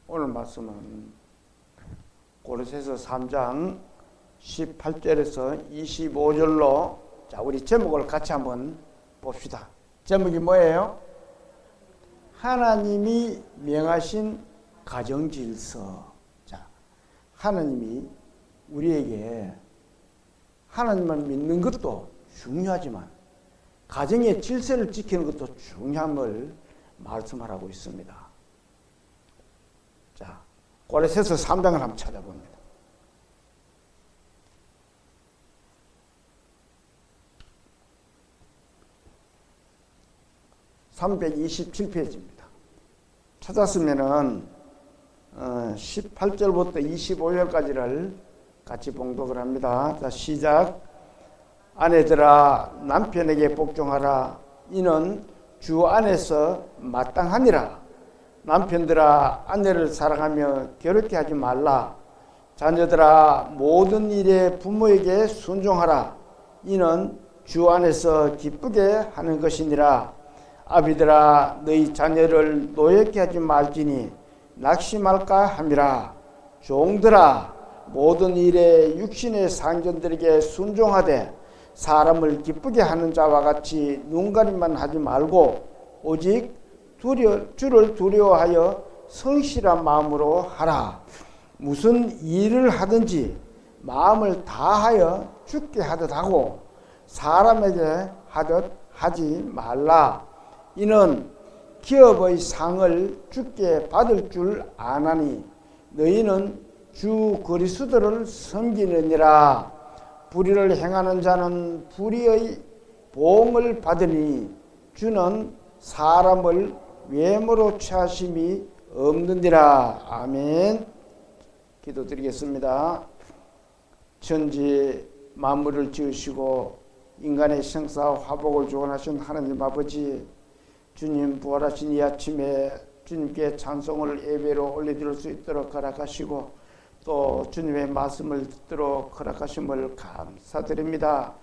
오늘 말씀은 고린도서 3장 18절에서 25절로 자, 우리 제목을 같이 한번 봅시다. 제목이 뭐예요? 하나님이 명하신 가정질서. 자, 하나님이 우리에게 하나님을 믿는 것도 중요하지만 가정의 질서를 지키는 것도 중요함을 말씀하라고 있습니다. 자, 고린도서 3장을 한번 찾아봅니다. (327페이지입니다) 찾았으면은 18절부터 25절까지를 같이 봉독을 합니다. 자, 시작. 아내들아 남편에게 복종하라. 이는 주 안에서 마땅하니라. 남편들아 아내를 사랑하며 괴롭게 하지 말라. 자녀들아 모든 일에 부모에게 순종하라. 이는 주 안에서 기쁘게 하는 것이니라. 아비들아 너희 자녀를 노엽게 하지 말지니 낙심할까 함이라. 종들아 모든 일에 육신의 상전들에게 순종하되 사람을 기쁘게 하는 자와 같이 눈가림만 하지 말고 오직 주를 두려워하여 성실한 마음으로 하라. 무슨 일을 하든지 마음을 다하여 주께 하듯 하고 사람에게 하듯 하지 말라. 이는 기업의 상을 주께 받을 줄 아나니 너희는 주 그리스도를 섬기느니라. 불의를 행하는 자는 불의의 보응을 받으니 주는 사람을 외모로 취하심이 없느니라. 아멘. 기도드리겠습니다. 천지 만물을 지으시고 인간의 생사와 화복을 주관하신 하나님 아버지, 주님 부활하신 이 아침에 주님께 찬송을 예배로 올려드릴 수 있도록 허락하시고 또 주님의 말씀을 듣도록 허락하심을 감사드립니다.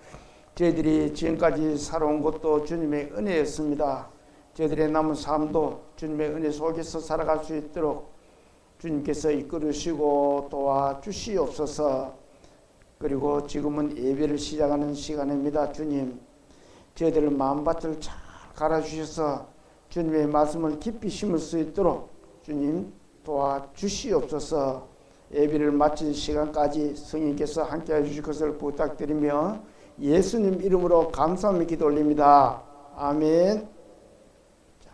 저희들이 지금까지 살아온 것도 주님의 은혜였습니다. 저희들의 남은 삶도 주님의 은혜 속에서 살아갈 수 있도록 주님께서 이끌으시고 도와주시옵소서. 그리고 지금은 예배를 시작하는 시간입니다. 주님, 저희들 마음밭을 잘 갈아주셔서 주님의 말씀을 깊이 심을 수 있도록 주님 도와주시옵소서. 예배를 마친 시간까지 성령께서 함께해 주실 것을 부탁드리며 예수님 이름으로 감사하며 기도 올립니다. 아멘. 자,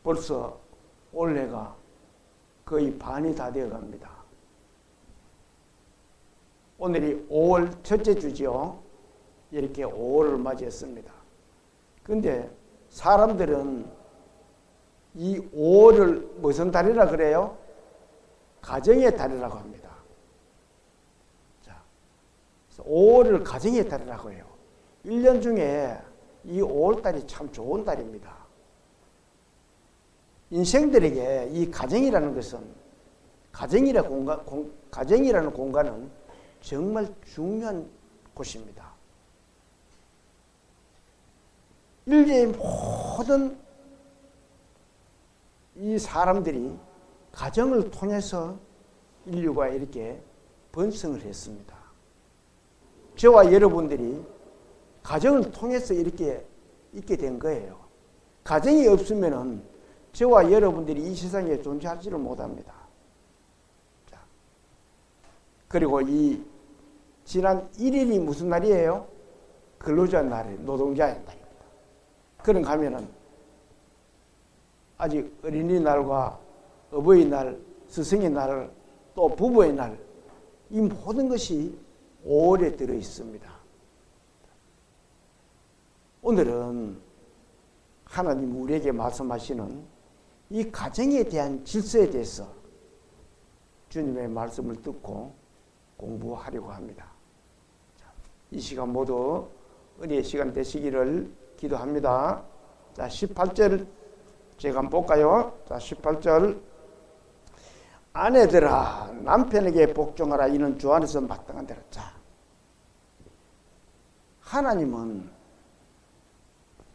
벌써 올해가 거의 반이 다 되어 갑니다. 오늘이 5월 첫째 주죠. 이렇게 5월을 맞이했습니다. 그런데 사람들은 이 5월을 무슨 달이라 그래요? 가정의 달이라고 합니다. 자, 5월을 가정의 달이라고 해요. 1년 중에 이 5월 달이 참 좋은 달입니다. 인생들에게 이 가정이라는 것은 가정이라는 공간은 정말 중요한 곳입니다. 인류의 모든 이 사람들이 가정을 통해서 인류가 이렇게 번성을 했습니다. 저와 여러분들이 가정을 통해서 이렇게 있게 된 거예요. 가정이 없으면은 저와 여러분들이 이 세상에 존재하지를 못합니다. 자, 그리고 이 지난 1일이 무슨 날이에요? 근로자 날이에요. 노동자의 날입니다. 그런가 하면은 아직 어린이날과 어버이날, 스승의 날, 또 부부의 날, 이 모든 것이 5월에 들어 있습니다. 오늘은 하나님 우리에게 말씀하시는 이 가정에 대한 질서에 대해서 주님의 말씀을 듣고 공부하려고 합니다. 이 시간 모두 은혜의 시간 되시기를 기도합니다. 자, 18절 제가 한번 볼까요? 자, 18절. 아내들아 남편에게 복종하라. 이는 주 안에서 마땅한 대로. 자, 하나님은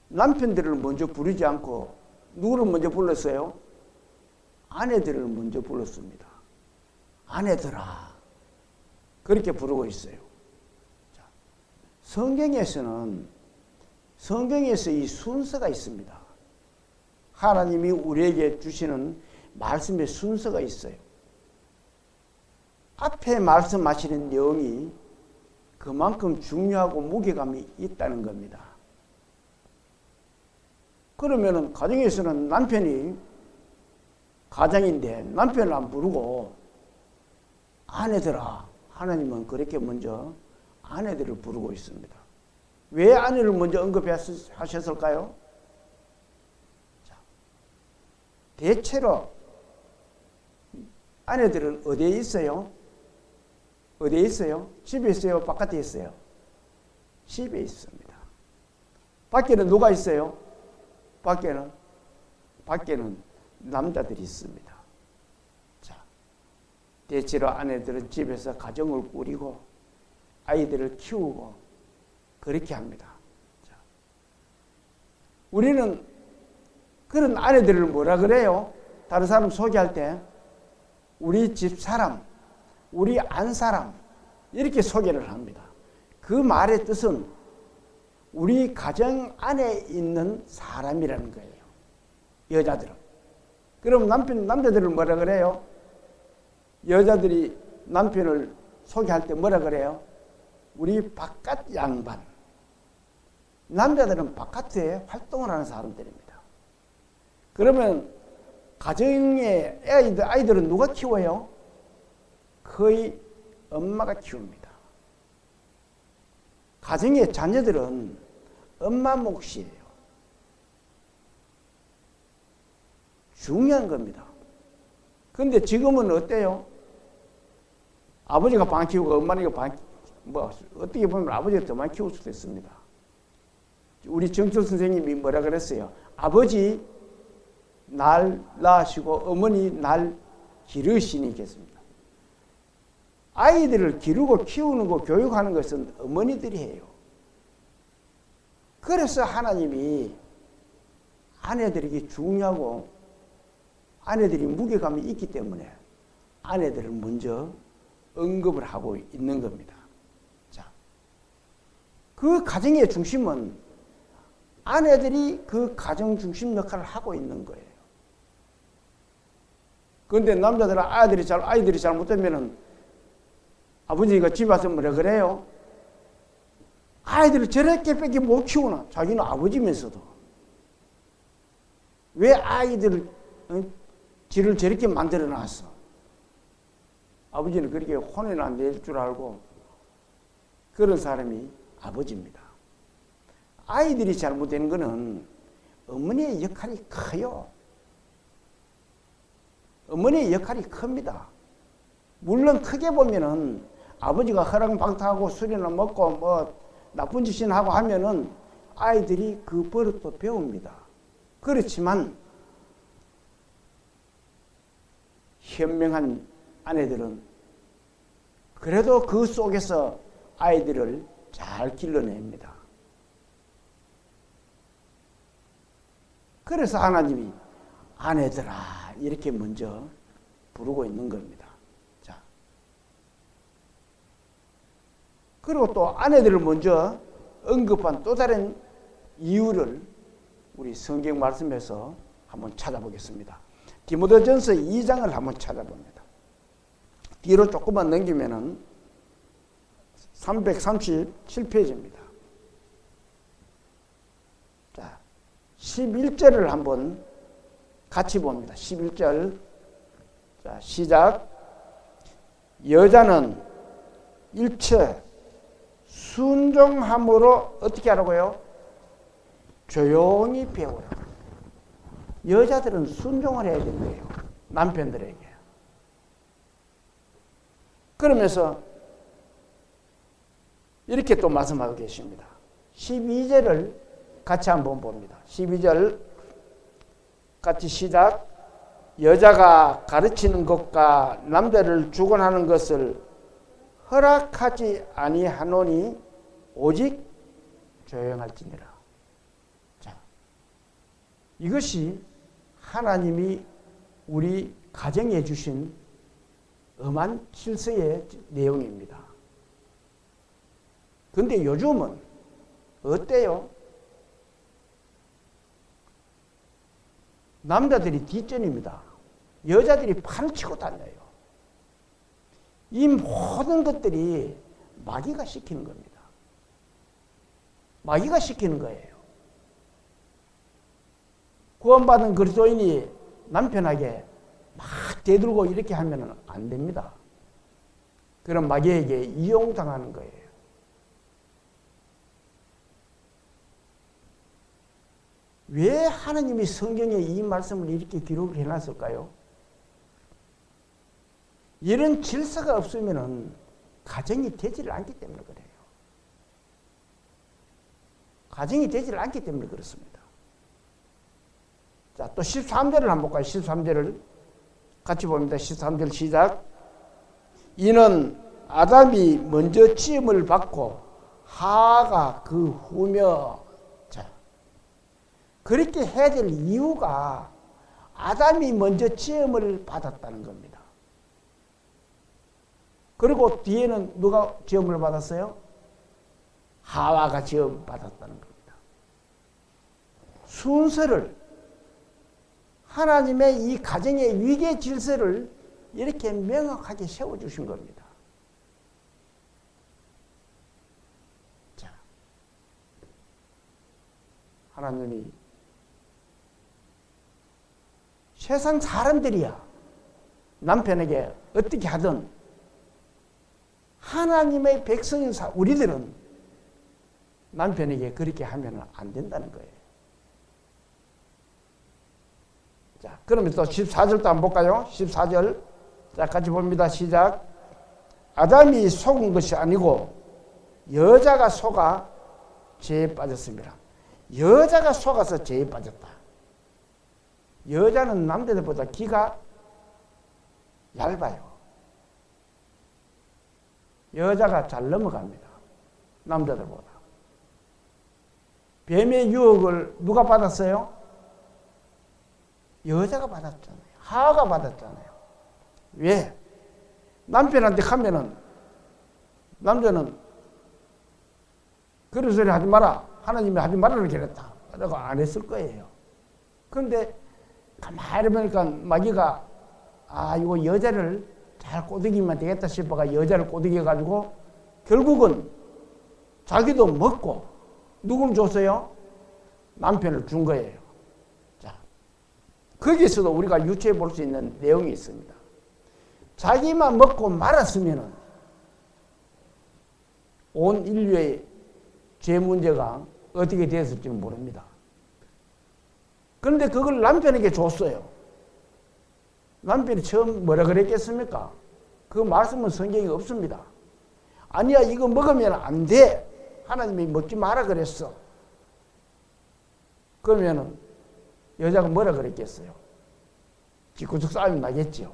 남편들을 먼저 부르지 않고 누구를 먼저 불렀어요? 아내들을 먼저 불렀습니다. 아내들아. 그렇게 부르고 있어요. 자, 성경에서 이 순서가 있습니다. 하나님이 우리에게 주시는 말씀의 순서가 있어요. 앞에 말씀하시는 내용이 그만큼 중요하고 무게감이 있다는 겁니다. 그러면은 가정에서는 남편이 가장인데 남편을 안 부르고 아내들아, 하나님은 그렇게 먼저 아내들을 부르고 있습니다. 왜 아내를 먼저 언급하셨을까요? 자, 대체로 아내들은 어디에 있어요? 어디에 있어요? 집에 있어요? 바깥에 있어요? 집에 있습니다. 밖에는 누가 있어요? 밖에는 남자들이 있습니다. 자, 대체로 아내들은 집에서 가정을 꾸리고 아이들을 키우고 그렇게 합니다. 자, 우리는 그런 아내들을 뭐라 그래요? 다른 사람 소개할 때 우리 집 사람, 우리 안 사람 이렇게 소개를 합니다. 그 말의 뜻은 우리 가정 안에 있는 사람이라는 거예요. 여자들은. 그럼 남자들은 뭐라 그래요? 여자들이 남편을 소개할 때 뭐라 그래요? 우리 바깥 양반. 남자들은 바깥에 활동을 하는 사람들입니다. 그러면 가정의 아이들은 누가 키워요? 거의 엄마가 키웁니다. 가정의 자녀들은 엄마 몫이에요. 중요한 겁니다. 그런데 지금은 어때요? 아버지가 반 키우고 엄마가 어떻게 보면 아버지가 더 많이 키울 수도 있습니다. 우리 정철 선생님이 뭐라 그랬어요? 아버지 날 낳으시고 어머니 날 기르시니겠습니다. 아이들을 기르고 키우는 거 교육하는 것은 어머니들이 해요. 그래서 하나님이 아내들에게 중요하고 아내들이 무게감이 있기 때문에 아내들을 먼저 언급을 하고 있는 겁니다. 자, 그 가정의 중심은 아내들이 그 가정 중심 역할을 하고 있는 거예요. 그런데 남자들은 아이들이 잘못되면은 아버지가 집에 와서 뭐라 그래요? 아이들을 저렇게밖에 못 키우나? 자기는 아버지면서도. 왜 아이들을 지를 저렇게 만들어 놨어? 아버지는 그렇게 혼을 안 낼 줄 알고 그런 사람이 아버지입니다. 아이들이 잘못되는 것은 어머니의 역할이 커요. 어머니의 역할이 큽니다. 물론 크게 보면은 아버지가 허랑방탕하고 술이나 먹고 뭐 나쁜 짓이나 하고 하면은 아이들이 그 버릇도 배웁니다. 그렇지만 현명한 아내들은 그래도 그 속에서 아이들을 잘 길러냅니다. 그래서 하나님이 아내들아 이렇게 먼저 부르고 있는 겁니다. 자, 그리고 또 아내들을 먼저 언급한 또 다른 이유를 우리 성경 말씀에서 한번 찾아보겠습니다. 디모데전서 2장을 한번 찾아봅니다. 뒤로 조금만 넘기면은 337페이지입니다. 자, 11절을 한번 같이 봅니다. 11절. 자, 시작. 여자는 일체 순종함으로 어떻게 하라고요? 조용히 배워요. 여자들은 순종을 해야 되는 거예요. 남편들에게. 그러면서 이렇게 또 말씀하고 계십니다. 12절을 같이 한번 봅니다. 12절 같이 시작. 여자가 가르치는 것과 남자를 주관하는 것을 허락하지 아니하노니 오직 조용할지니라. 자, 이것이 하나님이 우리 가정에 주신 엄한 질서의 내용입니다. 근데 요즘은 어때요? 남자들이 뒷전입니다. 여자들이 판을 치고 다녀요. 이 모든 것들이 마귀가 시키는 겁니다. 마귀가 시키는 거예요. 구원받은 그리스도인이 남편에게 막 대들고 이렇게 하면 안 됩니다. 그럼 마귀에게 이용당하는 거예요. 왜 하나님이 성경에 이 말씀을 이렇게 기록을 해놨을까요? 이런 질서가 없으면 가정이 되지를 않기 때문에 그래요. 가정이 되지를 않기 때문에 그렇습니다. 자, 또 13절을 한번 볼까요? 13절을 같이 봅니다. 13절 시작. 이는 아담이 먼저 지음을 받고 하가 그 후며. 자, 그렇게 해야 될 이유가 아담이 먼저 지음을 받았다는 겁니다. 그리고 뒤에는 누가 지음을 받았어요? 하와가 지음 받았다는 겁니다. 순서를, 하나님의 이 가정의 위계 질서를 이렇게 명확하게 세워주신 겁니다. 자, 하나님이 세상 사람들이야 남편에게 어떻게 하든 하나님의 백성인 우리들은 남편에게 그렇게 하면 안 된다는 거예요. 자, 그러면 또 14절도 한번 볼까요? 14절. 자, 같이 봅니다. 시작. 아담이 속은 것이 아니고 여자가 속아 죄에 빠졌습니다. 여자가 속아서 죄에 빠졌다. 여자는 남자들보다 기가 얇아요. 여자가 잘 넘어갑니다. 남자들보다. 뱀의 유혹을 누가 받았어요? 여자가 받았잖아요. 하와가 받았잖아요. 왜? 남편한테 가면은 남자는 그런 소리 하지 마라. 하나님이 하지 말라고 그랬다. 라고 안 했을 거예요. 그런데 가만히 보니까 마귀가 이거 여자를 잘 꼬드기면 되겠다 싶어가 여자를 꼬드겨가지고 결국은 자기도 먹고 누구를 줬어요? 남편을 준 거예요. 자, 거기에서도 우리가 유추해 볼 수 있는 내용이 있습니다. 자기만 먹고 말았으면 온 인류의 죄 문제가 어떻게 됐을지는 모릅니다. 그런데 그걸 남편에게 줬어요. 남편이 처음 뭐라 그랬겠습니까? 그 말씀은 성경에 없습니다. 아니야, 이거 먹으면 안 돼. 하나님이 먹지 마라 그랬어. 그러면은 여자가 뭐라 그랬겠어요? 집구석 싸움이 나겠지요.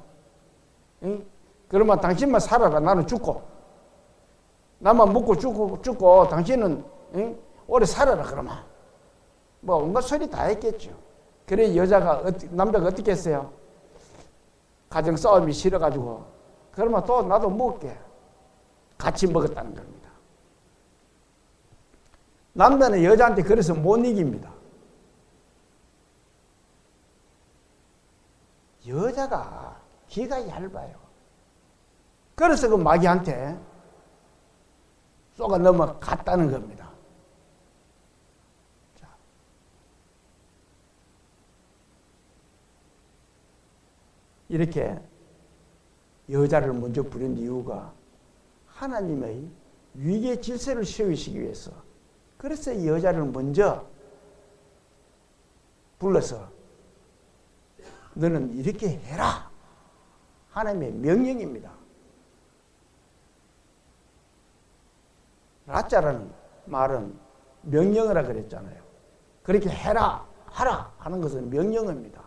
응? 그러면 당신만 살아라. 나는 죽고. 나만 먹고 죽고 당신은 응? 오래 살아라 그러면. 뭐 온갖 소리 다 했겠죠. 그래 남자가 어떻게 했어요? 가정 싸움이 싫어가지고 그러면 또 나도 먹을게. 같이 먹었다는 겁니다. 남자는 여자한테 그래서 못 이깁니다. 여자가 기가 얇아요. 그래서 그 마귀한테 쏘가 넘어갔다는 겁니다. 자. 이렇게 여자를 먼저 부른 이유가 하나님의 위계 질서를 세우시기 위해서, 그래서 여자를 먼저 불러서 너는 이렇게 해라. 하나님의 명령입니다. 라자라는 말은 명령이라 그랬잖아요. 그렇게 해라, 하라 하는 것은 명령입니다.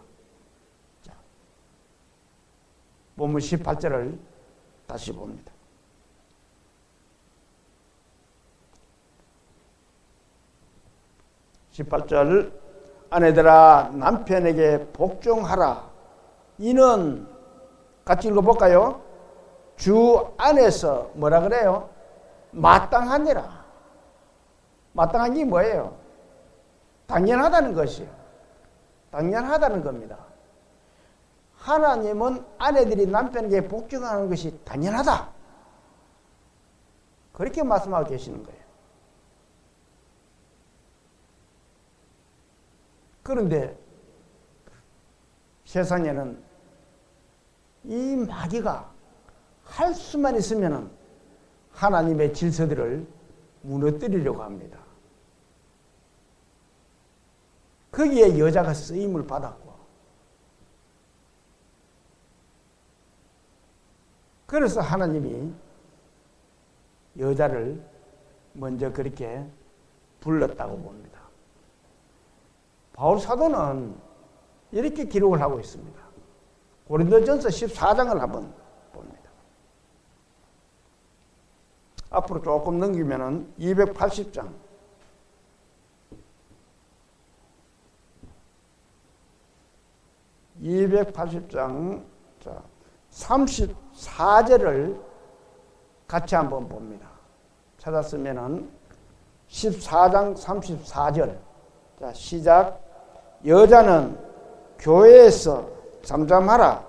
자, 본문 18절을 다시 봅니다. 18절 아내들아 남편에게 복종하라. 이는 같이 읽어볼까요? 주 안에서 뭐라 그래요? 마땅하니라. 마땅한 게 뭐예요? 당연하다는 것이요. 당연하다는 겁니다. 하나님은 아내들이 남편에게 복종하는 것이 당연하다. 그렇게 말씀하고 계시는 거예요. 그런데 세상에는 이 마귀가 할 수만 있으면 하나님의 질서들을 무너뜨리려고 합니다. 거기에 여자가 쓰임을 받았고, 그래서 하나님이 여자를 먼저 그렇게 불렀다고 봅니다. 바울 사도는 이렇게 기록을 하고 있습니다. 고린도전서 14장을 한번 봅니다. 앞으로 조금 넘기면은 280장. 280장 34절을 같이 한번 봅니다. 찾았으면은 14장 34절. 자, 시작. 여자는 교회에서 잠잠하라.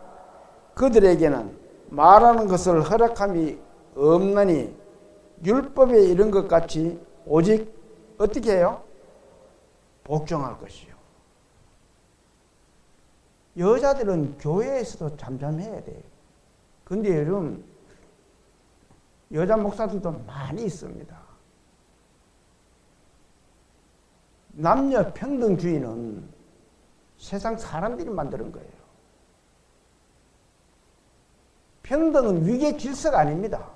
그들에게는 말하는 것을 허락함이 없느니 율법에 이른 것 같이 오직 어떻게 해요? 복종할 것이요. 여자들은 교회에서도 잠잠해야 돼요. 근데 요즘 여자 목사들도 많이 있습니다. 남녀 평등주의는 세상 사람들이 만드는 거예요. 평등은 위계 질서가 아닙니다.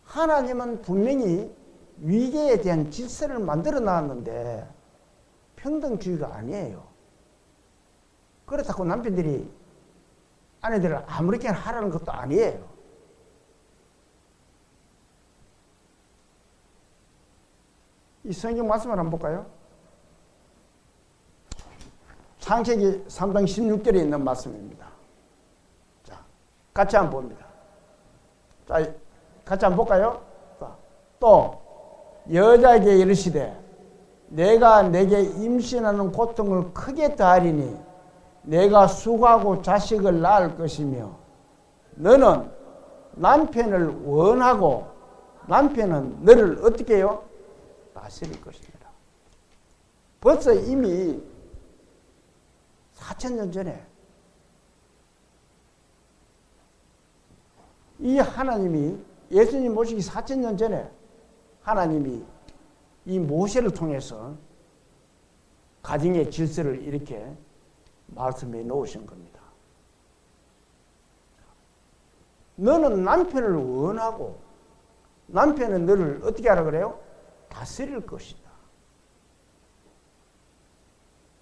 하나님은 분명히 위계에 대한 질서를 만들어 놨는데 평등주의가 아니에요. 그렇다고 남편들이 아내들을 아무렇게나 하라는 것도 아니에요. 이 성경 말씀을 한번 볼까요? 창세기 3장 16절에 있는 말씀입니다. 자, 같이 한번 봅니다. 자, 같이 한번 볼까요? 또 여자에게 이르시되 내가 내게 임신하는 고통을 크게 더하리니 내가 수고하고 자식을 낳을 것이며 너는 남편을 원하고 남편은 너를 어떻게 해요? 다스릴 것입니다. 벌써 이미 4000년 전에 이 하나님이 예수님 모시기 4000년 전에 하나님이 이 모세를 통해서 가정의 질서를 이렇게 말씀해 놓으신 겁니다. 너는 남편을 원하고 남편은 너를 어떻게 하라 그래요? 다스릴 것이다.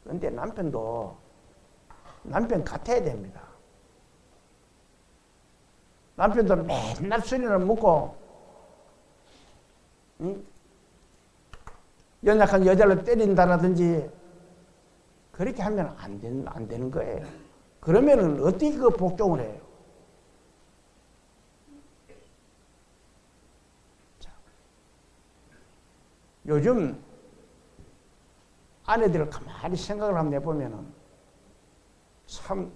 그런데 남편도 남편 같아야 됩니다. 남편도 맨날 술이나 먹고 연약한 여자를 때린다라든지 그렇게 하면 안 되는 거예요. 그러면은 어떻게 그 복종을 해요? 자, 요즘 아내들을 가만히 생각을 한번 해보면은 참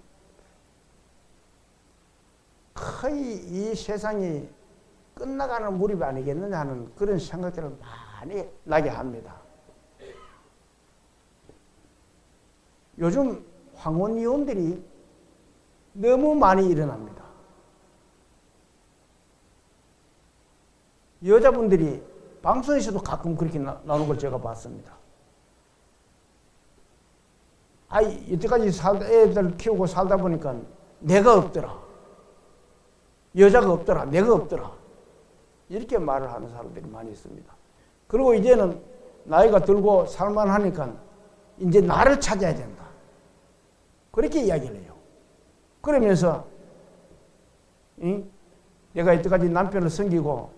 거의 이 세상이 끝나가는 무렵이 아니겠느냐 하는 그런 생각들을 많이 나게 합니다. 요즘 황혼이혼들이 너무 많이 일어납니다. 여자분들이 방송에서도 가끔 그렇게 나오는 걸 제가 봤습니다. 이때까지 애들 키우고 살다 보니까 내가 없더라. 여자가 없더라. 내가 없더라. 이렇게 말을 하는 사람들이 많이 있습니다. 그리고 이제는 나이가 들고 살만하니까 이제 나를 찾아야 된다. 그렇게 이야기를 해요. 그러면서 내가 이때까지 남편을 섬기고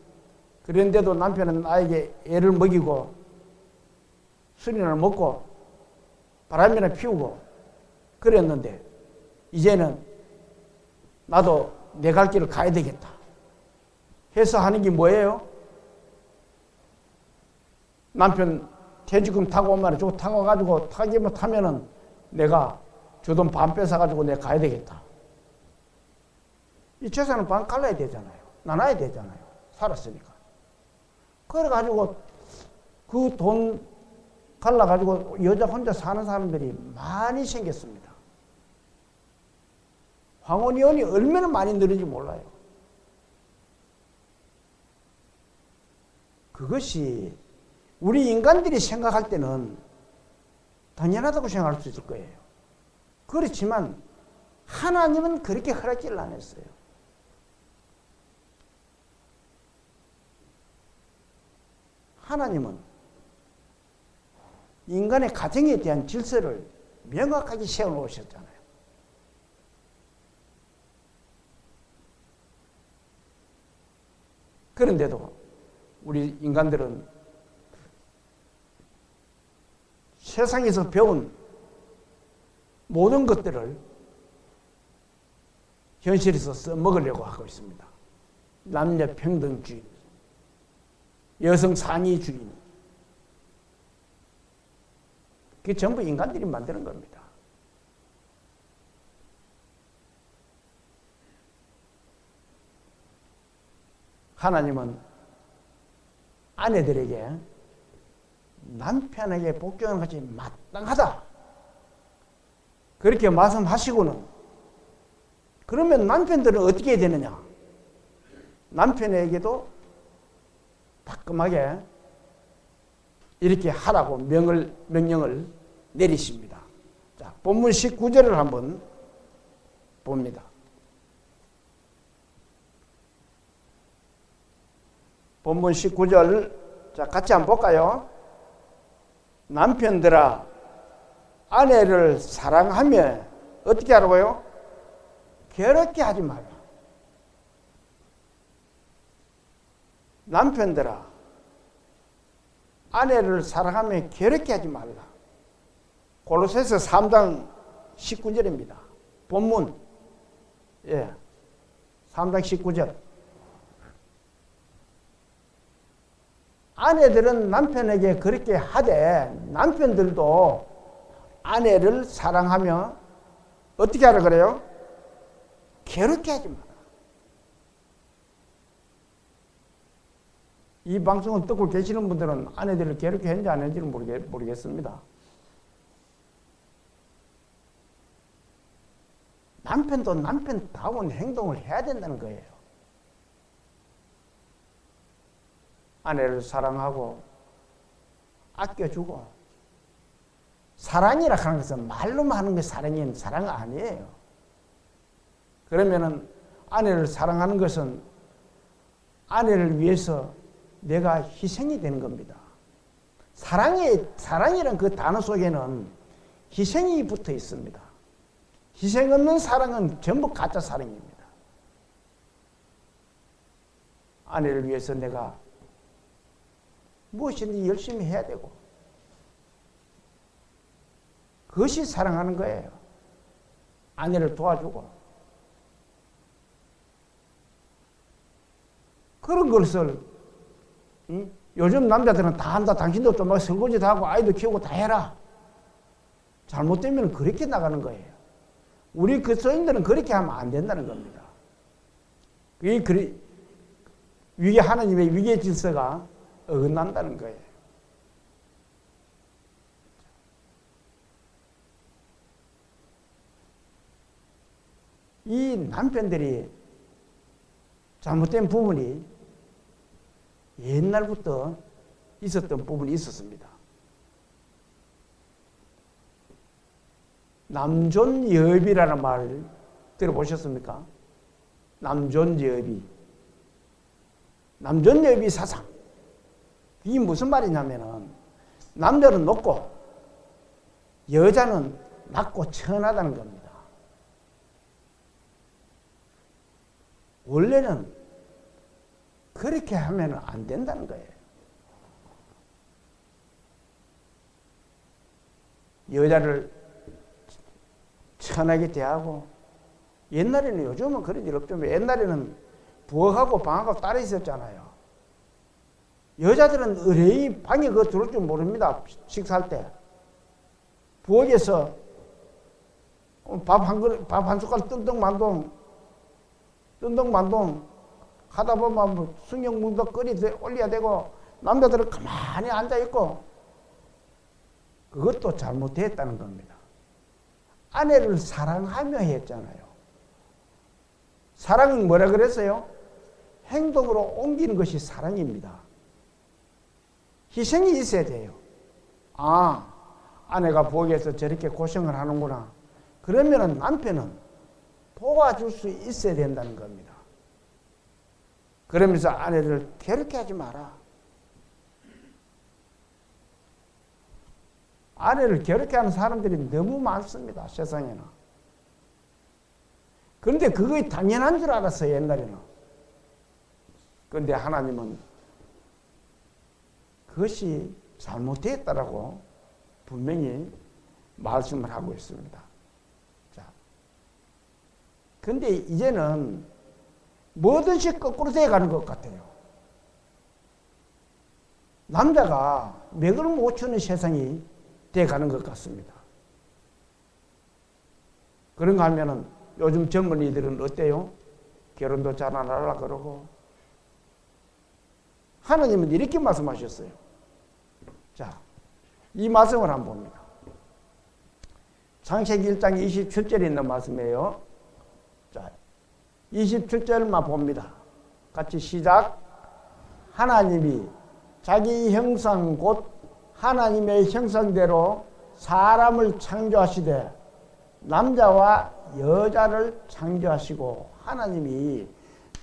그런데도 남편은 나에게 애를 먹이고 술이나 먹고 바람이나 피우고 그랬는데 이제는 나도 내 갈 길을 가야 되겠다 해서 하는 게 뭐예요? 남편 퇴직금 타고 오면 저거 타고 가지고 타기만 타면은 내가 주돈 반 뺏어가지고 내가 가야 되겠다. 이 재산은 반 갈라야 되잖아요. 나눠야 되잖아요. 살았으니까. 그래가지고 그 돈 갈라가지고 여자 혼자 사는 사람들이 많이 생겼습니다. 황혼이혼이 얼마나 많이 늘는지 몰라요. 그것이 우리 인간들이 생각할 때는 당연하다고 생각할 수 있을 거예요. 그렇지만 하나님은 그렇게 허락지를 안 했어요. 하나님은 인간의 가정에 대한 질서를 명확하게 세워놓으셨잖아요. 그런데도 우리 인간들은 세상에서 배운 모든 것들을 현실에서 써먹으려고 하고 있습니다. 남녀 평등주의, 여성 상위주의, 그게 전부 인간들이 만드는 겁니다. 하나님은 아내들에게 남편에게 복종하는 것이 마땅하다 그렇게 말씀하시고는 그러면 남편들은 어떻게 해야 되느냐? 남편에게도 따끔하게 이렇게 하라고 명령을 내리십니다. 자, 본문 19절을 한번 봅니다. 본문 19절, 자, 같이 한번 볼까요? 남편들아, 아내를 사랑하며 어떻게 하라고요? 괴롭게 하지 말라. 남편들아, 아내를 사랑하며 괴롭게 하지 말라. 골로새서 3장 19절입니다. 본문, 3장 19절. 아내들은 남편에게 그렇게 하되 남편들도 아내를 사랑하며 어떻게 하라 그래요? 괴롭게 하지 마라. 이 방송을 듣고 계시는 분들은 아내들을 괴롭게 했는지 안 했는지는 모르겠습니다. 남편도 남편다운 행동을 해야 된다는 거예요. 아내를 사랑하고 아껴주고 사랑이라 하는 것은 말로만 하는 게 사랑 아니에요. 그러면은 아내를 사랑하는 것은 아내를 위해서 내가 희생이 되는 겁니다. 사랑이란 그 단어 속에는 희생이 붙어 있습니다. 희생 없는 사랑은 전부 가짜 사랑입니다. 아내를 위해서 내가 무엇이든지 열심히 해야 되고 그것이 사랑하는 거예요. 아내를 도와주고 그런 것을 요즘 남자들은 다 한다. 당신도 좀 설거지도 하고 아이도 키우고 다 해라. 잘못되면 그렇게 나가는 거예요. 우리 그리스도인들은 그렇게 하면 안 된다는 겁니다. 위계 하나님의 위계 질서가 어긋난다는 거예요. 이 남편들이 잘못된 부분이 옛날부터 있었던 부분이 있었습니다. 남존여비라는 말 들어보셨습니까? 남존여비. 남존여비 사상. 이게 무슨 말이냐면은 남자는 높고 여자는 낮고 천하다는 겁니다. 원래는 그렇게 하면 안 된다는 거예요. 여자를 천하게 대하고, 옛날에는, 요즘은 그런 일 없죠. 옛날에는 부엌하고 방하고 따로 있었잖아요. 여자들은 의뢰의 방에 그 들어올 줄 모릅니다. 식사할 때. 부엌에서 밥 한 숟갈 뜬덩만동 하다 보면 뭐 순경문도 올려야 되고, 남자들은 가만히 앉아있고, 그것도 잘못했다는 겁니다. 아내를 사랑하며 했잖아요. 사랑은 뭐라 그랬어요? 행동으로 옮기는 것이 사랑입니다. 희생이 있어야 돼요. 아, 아내가 부엌에서 저렇게 고생을 하는구나. 그러면 남편은 도와줄 수 있어야 된다는 겁니다. 그러면서 아내를 괴롭게 하지 마라. 아내를 괴롭게 하는 사람들이 너무 많습니다. 세상에는. 그런데 그게 당연한 줄 알았어요. 옛날에는. 그런데 하나님은 그것이 잘못되었다라고 분명히 말씀을 하고 있습니다. 자, 그런데 이제는 뭐든지 거꾸로 돼가는 것 같아요. 남자가 맥을 못 추는 세상이 돼가는 것 같습니다. 그런가 하면은 요즘 젊은이들은 어때요? 결혼도 잘 안 하려고 그러고. 하나님은 이렇게 말씀하셨어요. 자, 이 말씀을 한번 봅니다. 창세기 1장 27절에 있는 말씀이에요. 자, 27절만 봅니다. 같이 시작. 하나님이 자기 형상 곧 하나님의 형상대로 사람을 창조하시되 남자와 여자를 창조하시고, 하나님이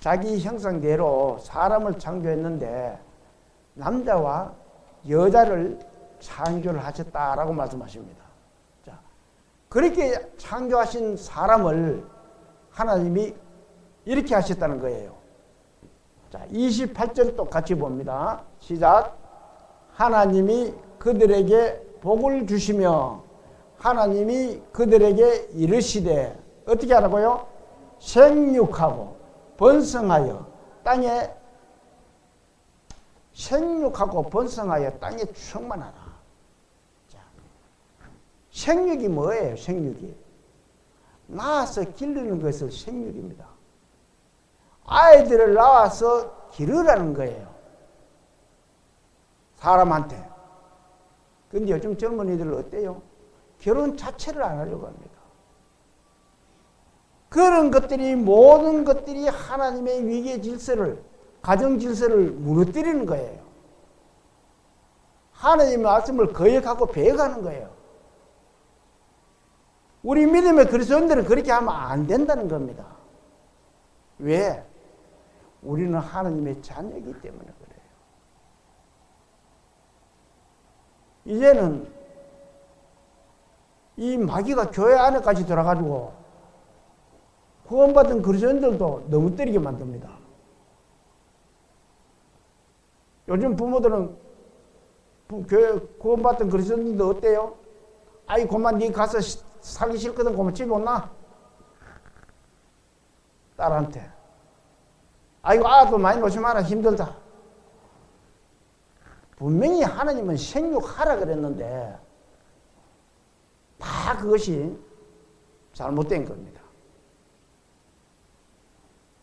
자기 형상대로 사람을 창조했는데 남자와 여자를 창조를 하셨다라고 말씀하십니다. 자, 그렇게 창조하신 사람을 하나님이 이렇게 하셨다는 거예요. 자, 28절 또 같이 봅니다. 시작. 하나님이 그들에게 복을 주시며 하나님이 그들에게 이르시되, 어떻게 하라고요? 생육하고 번성하여 땅에 땅에 충만하라. 자, 생육이 뭐예요? 생육이 낳아서 기르는 것을 생육입니다. 아이들을 낳아서 기르라는 거예요, 사람한테. 근데 요즘 젊은이들은 어때요? 결혼 자체를 안 하려고 합니다. 그런 것들이, 모든 것들이 하나님의 위계 질서를, 가정 질서를 무너뜨리는 거예요. 하나님의 말씀을 거역하고 배역하는 거예요. 우리 믿음의 그리스도인들은 그렇게 하면 안 된다는 겁니다. 왜? 우리는 하나님의 자녀이기 때문에 그래요. 이제는 이 마귀가 교회 안에까지 들어가지고 구원받은 그리스도인들도 너무 때리게 만듭니다. 요즘 부모들은 교회 구원받은 그리스도인들 어때요? 아이, 그만 네 가서 살기 싫거든. 그만 집에 온나? 딸한테. 아이고, 아도 많이 놓지 마라. 힘들다. 분명히 하나님은 생육하라 그랬는데 다 그것이 잘못된 겁니다.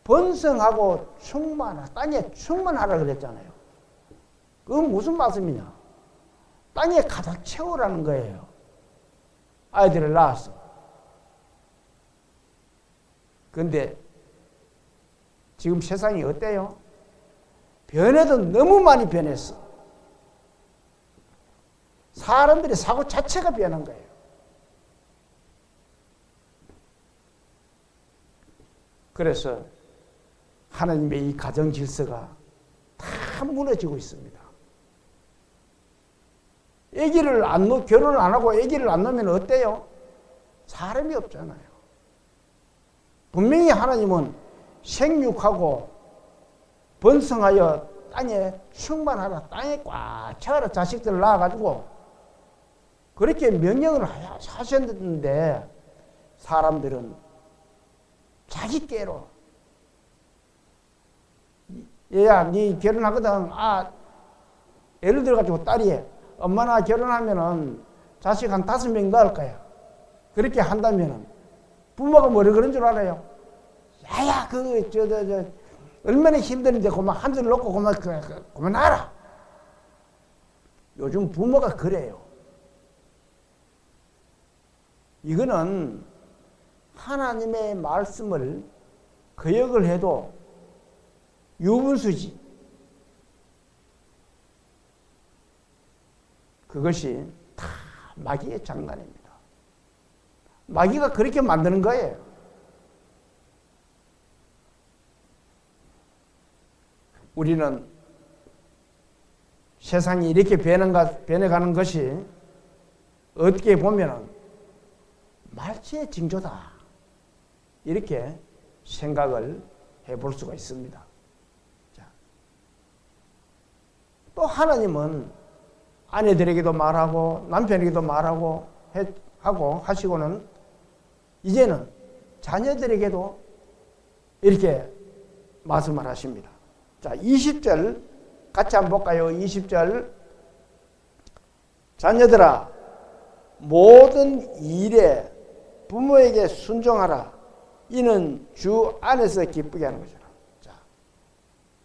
번성하고 땅에 충만하라 그랬잖아요. 그건 무슨 말씀이냐? 땅에 가득 채우라는 거예요. 아이들을 낳았어. 그런데 지금 세상이 어때요? 변해도 너무 많이 변했어. 사람들의 사고 자체가 변한 거예요. 그래서 하나님의 이 가정 질서가 다 무너지고 있습니다. 결혼을 안 하고 아기를 안 낳으면 어때요? 사람이 없잖아요. 분명히 하나님은 생육하고 번성하여 땅에 충만하라, 땅에 꽉 차라 자식들을 낳아가지고 그렇게 명령을 하셨는데 사람들은 자기 깨로 얘야 니 결혼하거든. 예를 들어가지고 딸이 엄마 나 결혼하면은 자식 한 5명 낳을 거야. 그렇게 한다면은 부모가 뭐라 그런 줄 알아요? 야야 얼마나 힘드는데 그만 한줄 놓고 그만 알아. 요즘 부모가 그래요. 이거는 하나님의 말씀을 거역을 해도 유분수지. 그것이 다 마귀의 장난입니다. 마귀가 그렇게 만드는 거예요. 우리는 세상이 이렇게 변해가는 것이 어떻게 보면 말치의 징조다. 이렇게 생각을 해볼 수가 있습니다. 자, 또 하나님은 아내들에게도 말하고 남편에게도 말하고 하시고는 이제는 자녀들에게도 이렇게 말씀을 하십니다. 자, 20절 같이 한번 볼까요? 20절 자녀들아 모든 일에 부모에게 순종하라. 이는 주 안에서 기쁘게 하는 거잖아. 자,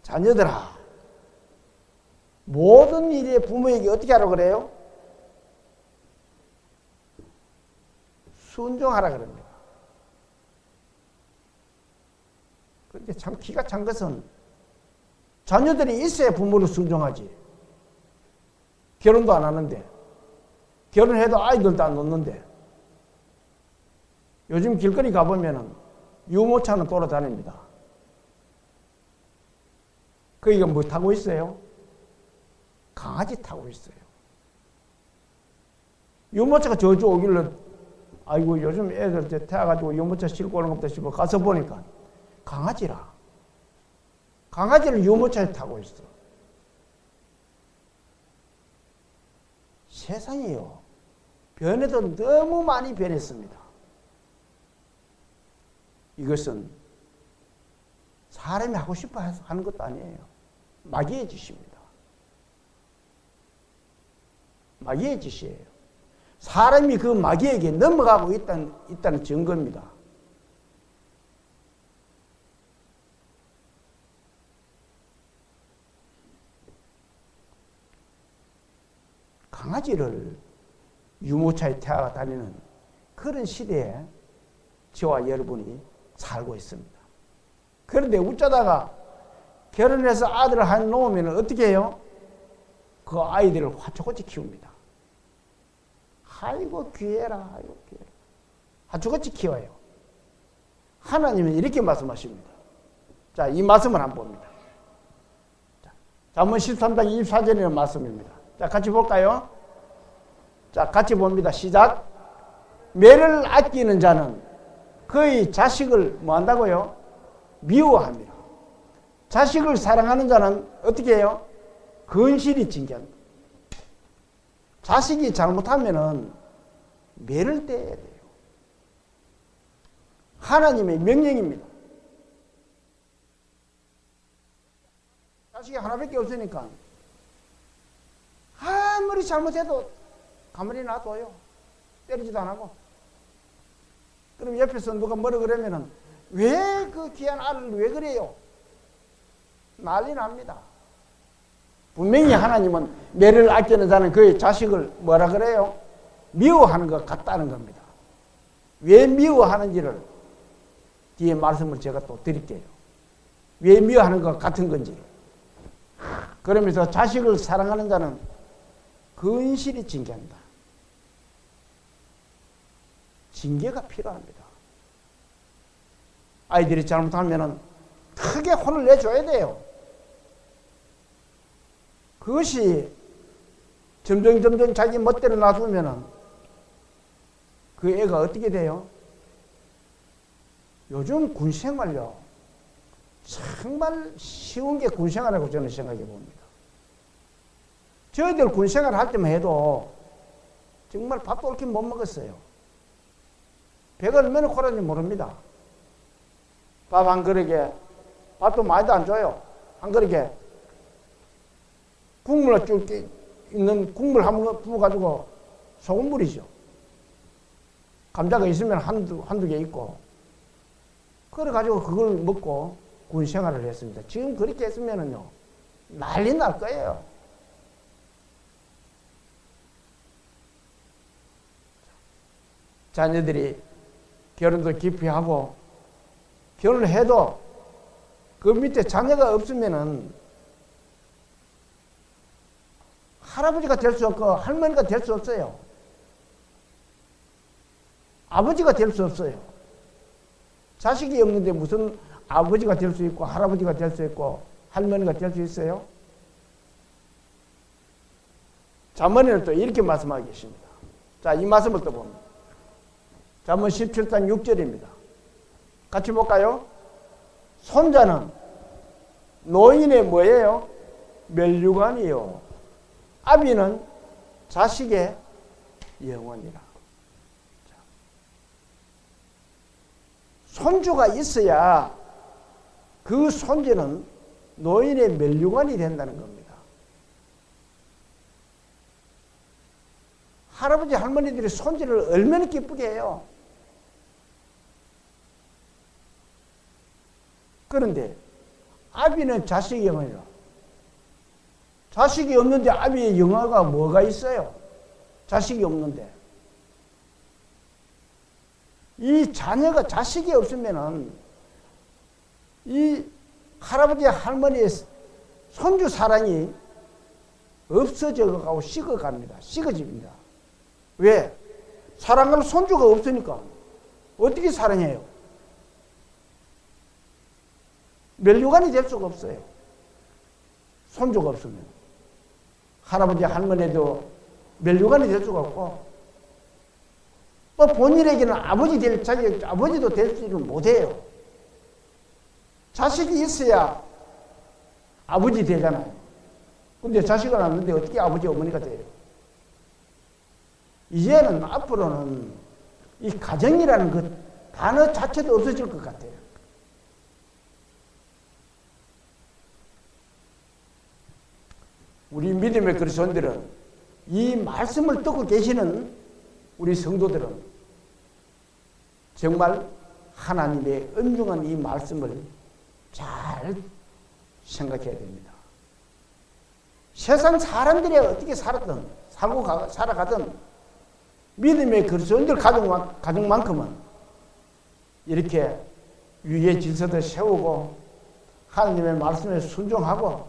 자녀들아 모든 일에 부모에게 어떻게 하라고 그래요? 순종하라 그럽니다. 그런데 참 기가 찬 것은 자녀들이 있어야 부모를 순종하지. 결혼도 안 하는데, 결혼해도 아이들도 안 놓는데, 요즘 길거리 가보면 유모차는 돌아다닙니다. 거기가 뭐 타고 있어요? 강아지 타고 있어요. 유모차가 저쪽 오길래 아이고 요즘 애들 태워가지고 유모차 싣고 오는 것부터 싶어 가서 보니까 강아지라. 강아지를 유모차에 타고 있어. 세상이요. 변해도 너무 많이 변했습니다. 이것은 사람이 하고 싶어 하는 것도 아니에요. 마귀의 짓입니다. 마귀의 짓이에요. 사람이 그 마귀에게 넘어가고 있다는 증거입니다. 강아지를 유모차에 태워 다니는 그런 시대에 저와 여러분이 살고 있습니다. 그런데 어쩌다가 결혼해서 아들을 한 놓으면 어떻게 해요? 그 아이들을 화초같이 키웁니다. 아이고 귀해라, 아이고 귀해라. 화초같이 키워요. 하나님은 이렇게 말씀하십니다. 자, 이 말씀을 한번 봅니다. 자, 잠언 13장 24절이라는 말씀입니다. 자, 같이 볼까요? 자, 같이 봅니다. 시작. 매를 아끼는 자는 그의 자식을 뭐 한다고요? 미워합니다. 자식을 사랑하는 자는 어떻게 해요? 근실이 징계합니다. 자식이 잘못하면은 매를 떼야 돼요. 하나님의 명령입니다. 자식이 하나밖에 없으니까 아무리 잘못해도 가만히 놔둬요. 때리지도 안 하고. 그럼 옆에서 누가 뭐라 그러면은 왜 그 귀한 아들을 왜 그래요? 난리 납니다. 분명히 하나님은 매를 아끼는 자는 그의 자식을 뭐라 그래요? 미워하는 것 같다는 겁니다. 왜 미워하는지를 뒤에 말씀을 제가 또 드릴게요. 왜 미워하는 것 같은 건지를. 그러면서 자식을 사랑하는 자는 근실이 징계한다. 징계가 필요합니다. 아이들이 잘못하면 크게 혼을 내줘야 돼요. 그것이 점점 자기 멋대로 놔두면 그 애가 어떻게 돼요? 요즘 군생활요. 정말 쉬운 게 군생활이라고 저는 생각해 봅니다. 저희들 군생활 할 때만 해도 정말 밥도 옳게 못 먹었어요. 배가 얼마나 고랐는지 모릅니다. 밥 한 그릇에 밥도 많이도 안 줘요. 한 그릇에 국물을 쭉 있는 국물 한 번 부어가지고 소금물이죠. 감자가 있으면 한두 개 있고 그래가지고 그걸 먹고 군 생활을 했습니다. 지금 그렇게 했으면은요 난리 날 거예요. 자녀들이 결혼도 깊이 하고 결혼을 해도 그 밑에 자녀가 없으면은 할아버지가 될 수 없고 할머니가 될 수 없어요. 아버지가 될 수 없어요. 자식이 없는데 무슨 아버지가 될 수 있고 할아버지가 될 수 있고 할머니가 될 수 있어요? 잠언에는 또 이렇게 말씀하고 계십니다. 자, 이 말씀을 또 봅니다. 잠언 17장 6절입니다. 같이 볼까요? 손자는 노인의 뭐예요? 멸류관이요. 아비는 자식의 영혼이라. 손주가 있어야 그 손주는 노인의 멸류관이 된다는 겁니다. 할아버지 할머니들이 손주를 얼마나 기쁘게 해요. 그런데 아비는 자식의 영혼이라. 자식이 없는데 아비의 영화가 뭐가 있어요? 자식이 없는데. 이 자녀가 자식이 없으면은 이 할아버지 할머니의 손주 사랑이 없어져 가고 식어갑니다. 식어집니다. 왜? 사랑하는 손주가 없으니까 어떻게 사랑해요? 멸류관이 될 수가 없어요. 손주가 없으면. 할아버지 할머니도 멸류관이 될 수가 없고 또 본인에게는 아버지도 될 수는 못해요. 자식이 있어야 아버지 되잖아요. 근데 자식은 없는데 어떻게 아버지 어머니가 돼요? 이제는 앞으로는 이 가정이라는 그 단어 자체도 없어질 것 같아요. 우리 믿음의 그리스도인들은 이 말씀을 듣고 계시는 우리 성도들은 정말 하나님의 은중한 이 말씀을 잘 생각해야 됩니다. 세상 사람들이 어떻게 살아가든 믿음의 그리스도인들 가정만큼은 이렇게 유의 질서도 세우고 하나님의 말씀에 순종하고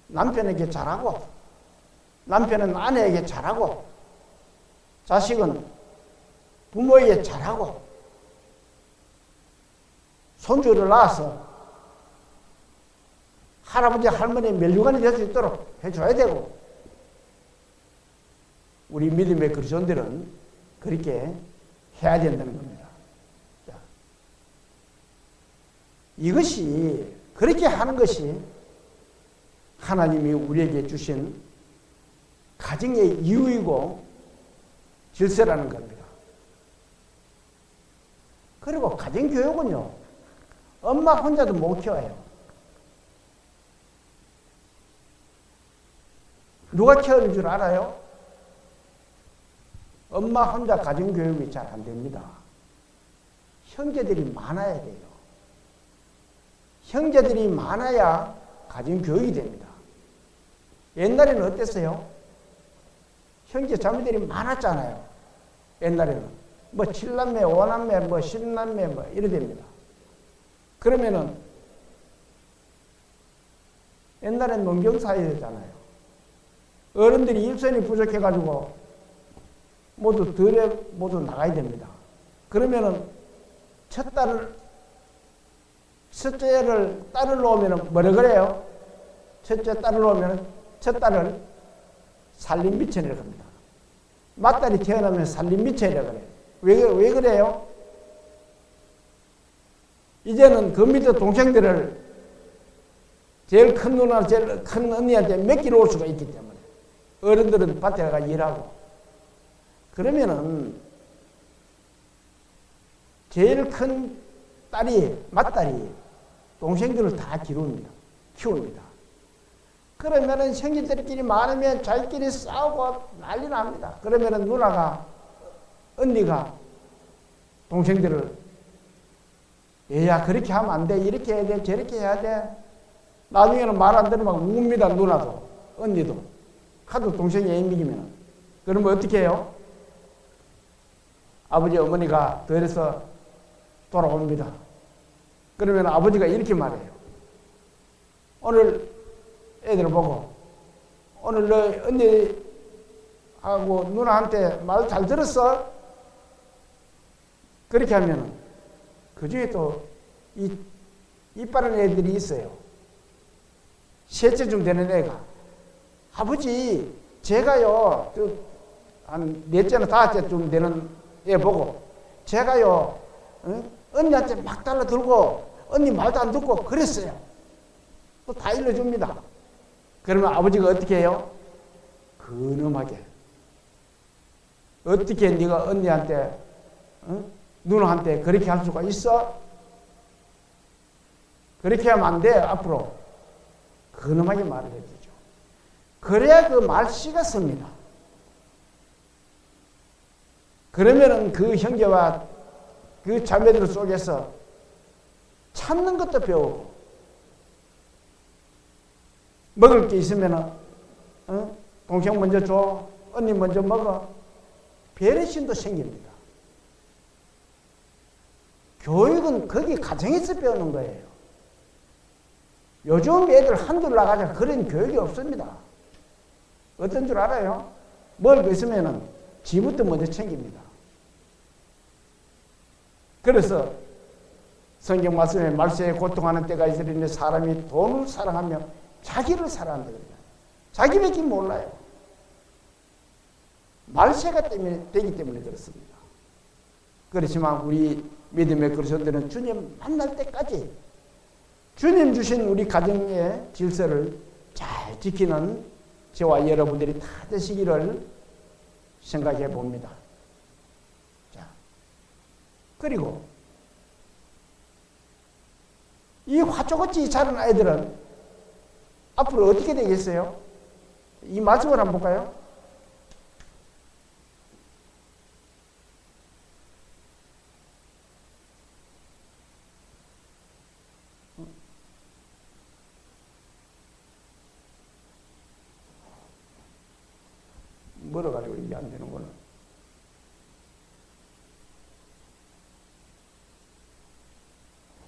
남편에게 잘하고 남편은 아내에게 잘하고 자식은 부모에게 잘하고 손주를 낳아서 할아버지 할머니의 멸류관이 될 수 있도록 해줘야 되고 우리 믿음의 그리스도인들은 그렇게 해야 된다는 겁니다. 자, 이것이 그렇게 하는 것이 하나님이 우리에게 주신 가정의 이유이고 질서라는 겁니다. 그리고 가정교육은요, 엄마 혼자도 못 키워요. 누가 키워줄 줄 알아요? 엄마 혼자 가정교육이 잘 안 됩니다. 형제들이 많아야 돼요. 형제들이 많아야 가정교육이 됩니다. 옛날에는 어땠어요? 형제 자매들이 많았잖아요. 옛날에는 뭐 7남매, 5남매, 뭐 10남매 뭐 이래 됩니다. 그러면은 옛날엔 농경사회였잖아요. 어른들이 일손이 부족해가지고 모두 나가야 됩니다. 그러면은 첫째를 딸을 놓으면은 뭐라 그래요? 첫째 딸을 놓으면은 첫 딸을 살림미천이라고 합니다. 맏딸이 태어나면 살림미천이라고 그래요. 왜 그래요? 이제는 그 밑에 동생들을 제일 큰 누나, 제일 큰 언니한테 맡기러 올 수가 있기 때문에 어른들은 밭에 나가 일하고 그러면은 제일 큰 딸이, 맏딸이 동생들을 다 키웁니다. 그러면은 형제들끼리 많으면 자기끼리 싸우고 난리 납니다. 그러면은 누나가, 언니가 동생들을 얘야 그렇게 하면 안 돼, 이렇게 해야 돼, 저렇게 해야 돼. 나중에는 말 안 들으면 웁니다. 누나도 언니도 하도 동생이 애미기면. 그러면 어떻게 해요? 아버지 어머니가 들에서 돌아옵니다. 그러면 아버지가 이렇게 말해요. 오늘 애들 보고 오늘 너 언니하고 누나한테 말 잘 들었어? 그렇게 하면 그 중에 또 이빠른 애들이 있어요. 셋째쯤 되는 애가 아버지 제가요 한 넷째나 다섯째쯤 되는 애 보고 제가요 언니한테 막 달라들고 언니 말도 안 듣고 그랬어요. 또 다 일러줍니다. 그러면 아버지가 어떻게 해요? 근엄하게 어떻게 네가 언니한테 누나한테 그렇게 할 수가 있어? 그렇게 하면 안 돼. 앞으로 근엄하게 말을 해주죠. 그래야 그 말씨가 섭니다. 그러면은 그 형제와 그 자매들 속에서 참는 것도 배우고 먹을 게 있으면은 동생 먼저 줘, 언니 먼저 먹어. 배려심도 생깁니다. 교육은 거기 가정에서 배우는 거예요. 요즘 애들 한둘 나가자 그런 교육이 없습니다. 어떤 줄 알아요? 먹을 거 있으면은 지부터 먼저 챙깁니다. 그래서 성경 말씀에 말세에 고통하는 때가 있으리니 사람이 돈을 사랑하며 자기를 사랑한다. 자기밖에 몰라요. 말세가 되기 때문에 그렇습니다. 그렇지만 우리 믿음의 그리스도인들은 주님 만날 때까지 주님 주신 우리 가정의 질서를 잘 지키는 저와 여러분들이 다 되시기를 생각해 봅니다. 자, 그리고 이 화초같이 자란 아이들은 앞으로 어떻게 되겠어요? 이 말씀을 한번 볼까요? 멀어가지고 이게 안 되는구나.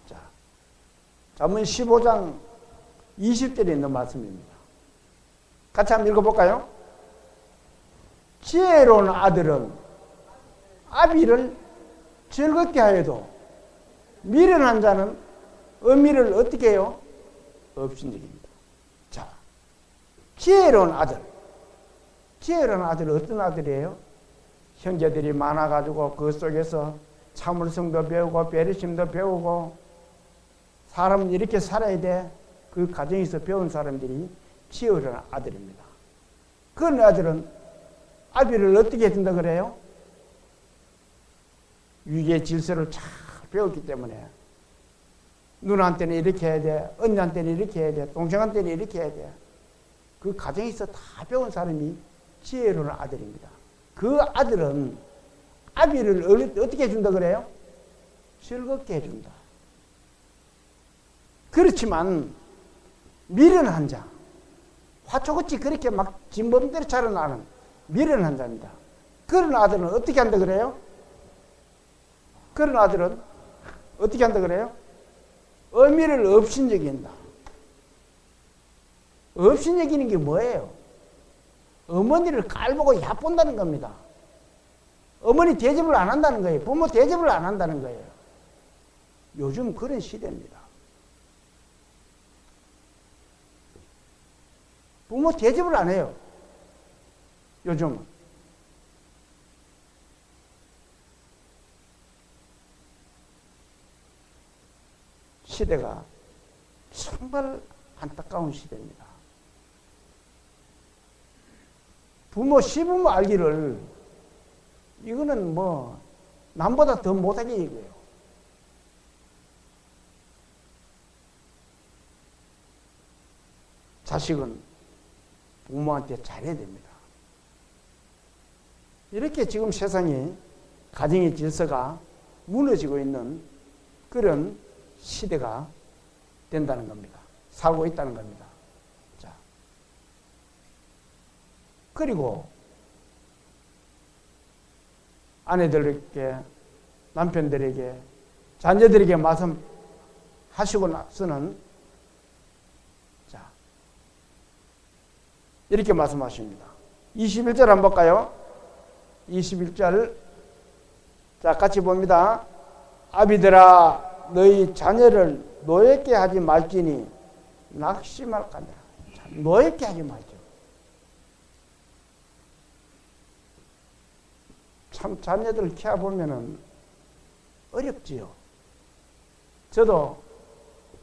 자, 잠언 15장 20절에 있는 말씀입니다. 같이 한번 읽어볼까요? 지혜로운 아들은 아비를 즐겁게 하여도 미련한 자는 어미를 어떻게 해요? 업신여깁니다. 자, 지혜로운 아들. 지혜로운 아들은 어떤 아들이에요? 형제들이 많아가지고 그 속에서 참을성도 배우고 배려심도 배우고 사람은 이렇게 살아야 돼. 그 가정에서 배운 사람들이 지혜로운 아들입니다. 그런 아들은 아비를 어떻게 해준다 그래요? 위계 질서를 잘 배웠기 때문에 누나한테는 이렇게 해야 돼. 언니한테는 이렇게 해야 돼. 동생한테는 이렇게 해야 돼. 그 가정에서 다 배운 사람이 지혜로운 아들입니다. 그 아들은 아비를 어떻게 해준다 그래요? 즐겁게 해준다. 그렇지만 미련한 자, 화초같이 그렇게 막 진범대로 자라나는 미련한 자입니다. 그런 아들은 어떻게 한다 그래요? 그런 아들은 어떻게 한다 그래요? 어미를 업신여긴다. 업신여기는 게 뭐예요? 어머니를 깔보고 얕본다는 겁니다. 어머니 대접을 안 한다는 거예요. 부모 대접을 안 한다는 거예요. 요즘 그런 시대입니다. 부모 대접을 안 해요. 요즘. 시대가 정말 안타까운 시대입니다. 부모, 시부모 알기를 이거는 뭐 남보다 더 못하게 이거예요. 자식은 부모한테 잘해야 됩니다. 이렇게 지금 세상이 가정의 질서가 무너지고 있는 그런 시대가 된다는 겁니다. 사고 있다는 겁니다. 자, 그리고 아내들에게, 남편들에게, 자녀들에게 말씀하시고 나서는 자, 이렇게 말씀하십니다. 21절 한번 볼까요? 21절. 자, 같이 봅니다. 아비들아, 너희 자녀를 노엽게 하지 말지니 낙심할까냐. 노엽게 하지 말죠. 참 자녀들을 키워보면은 어렵지요. 저도